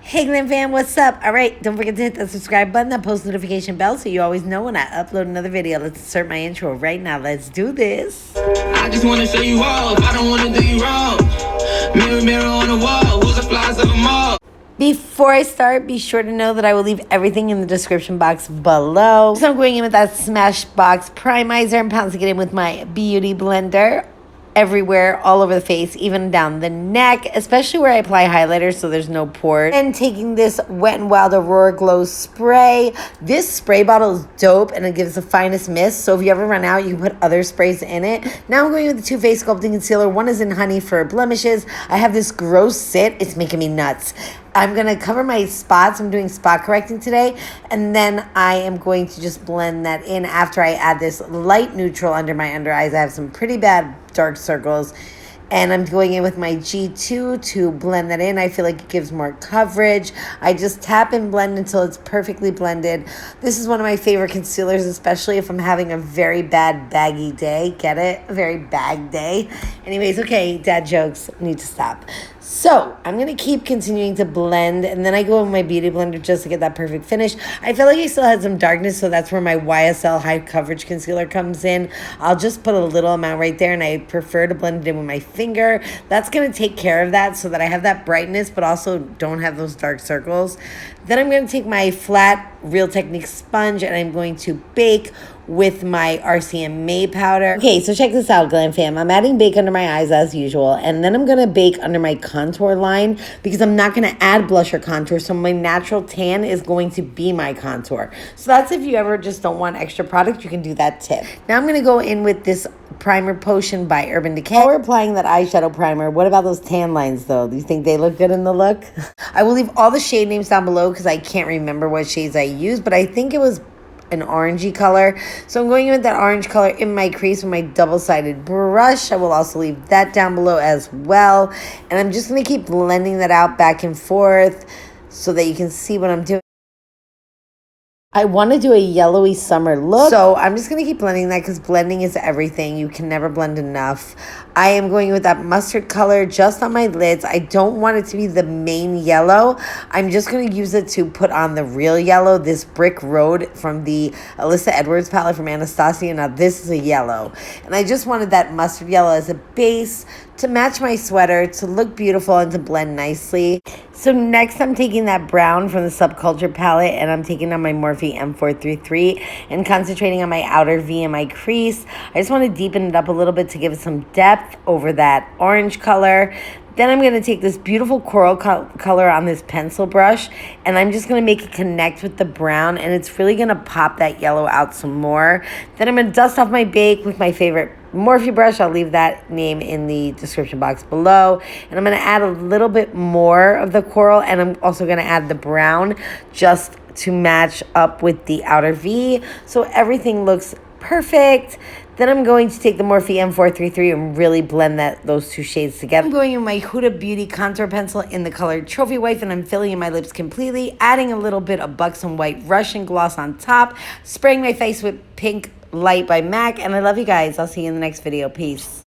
Hey Glam Fam, what's up? All right, don't forget to hit the subscribe button, that post notification bell, so you always know when I upload another video. Let's insert my intro right now. Let's do this. I just want to show you off. I don't want to do you wrong. Mirror, mirror on the wall. Who's the flies of them all? Before I start, be sure to know that I will leave everything in the description box below. So I'm going in with that Smashbox Primizer. I'm pouncing it in with my Beauty Blender. Everywhere, all over the face, even down the neck, especially where I apply highlighter so there's no pores. And taking this Wet n Wild Aurora Glow spray. This spray bottle is dope and it gives the finest mist. So if you ever run out, you can put other sprays in it. Now I'm going with the Too Faced Sculpting Concealer. One is in honey for blemishes. I have this gross sit. It's making me nuts. I'm going to cover my spots. I'm doing spot correcting today. And then I am going to just blend that in after I add this light neutral under my under eyes. I have some pretty bad dark circles. And I'm going in with my G2 to blend that in. I feel like it gives more coverage. I just tap and blend until it's perfectly blended. This is one of my favorite concealers, especially if I'm having a very bad baggy day. Get it? A very bag day. Anyways, okay, dad jokes need to stop. So I'm going to keep continuing to blend, and then I go with my Beauty Blender just to get that perfect finish. I feel like I still had some darkness, so that's where my YSL High Coverage Concealer comes in. I'll just put a little amount right there, and I prefer to blend it in with my finger. That's going to take care of that so that I have that brightness, but also don't have those dark circles. Then I'm going to take my flat Real Technique sponge, and I'm going to bake with my RCMA powder. Okay, so check this out, Glam Fam. I'm adding bake under my eyes as usual, and then I'm going to bake under my contour line because I'm not going to add blush or contour, so my natural tan is going to be my contour. So that's if you ever just don't want extra product, you can do that tip. Now I'm going to go in with this primer potion by Urban Decay. While we're applying that eyeshadow primer, what about those tan lines though? Do you think they look good in the look? I will leave all the shade names down below because I can't remember what shades I used, but I think it was an orangey color. So I'm going in with that orange color in my crease with my double-sided brush. I will also leave that down below as well. And I'm just going to keep blending that out back and forth so that you can see what I'm doing. I want to do a yellowy summer look, so I'm just going to keep blending that because blending is everything. You can never blend enough. I am going with that mustard color just on my lids. I don't want it to be the main yellow. I'm just going to use it to put on the real yellow, this Brick Road from the Alyssa Edwards palette from Anastasia. Now this is a yellow, and I just wanted that mustard yellow as a base to match my sweater, to look beautiful and to blend nicely. So next I'm taking that brown from the Subculture palette, and I'm taking on my Morphe M433 and concentrating on my outer V and my crease. I just want to deepen it up a little bit to give it some depth over that orange color. Then I'm going to take this beautiful coral color on this pencil brush, and I'm just going to make it connect with the brown, and it's really going to pop that yellow out some more. Then I'm going to dust off my bake with my favorite Morphe brush. I'll leave that name in the description box below. And I'm going to add a little bit more of the coral, and I'm also going to add the brown just to match up with the outer V, so everything looks perfect. Then I'm going to take the Morphe M433 and really blend those two shades together. I'm going in my Huda Beauty contour pencil in the color Trophy Wife, and I'm filling in my lips completely, adding a little bit of Buxom White Russian gloss on top, spraying my face with Pink Light by MAC, and I love you guys. I'll see you in the next video. Peace.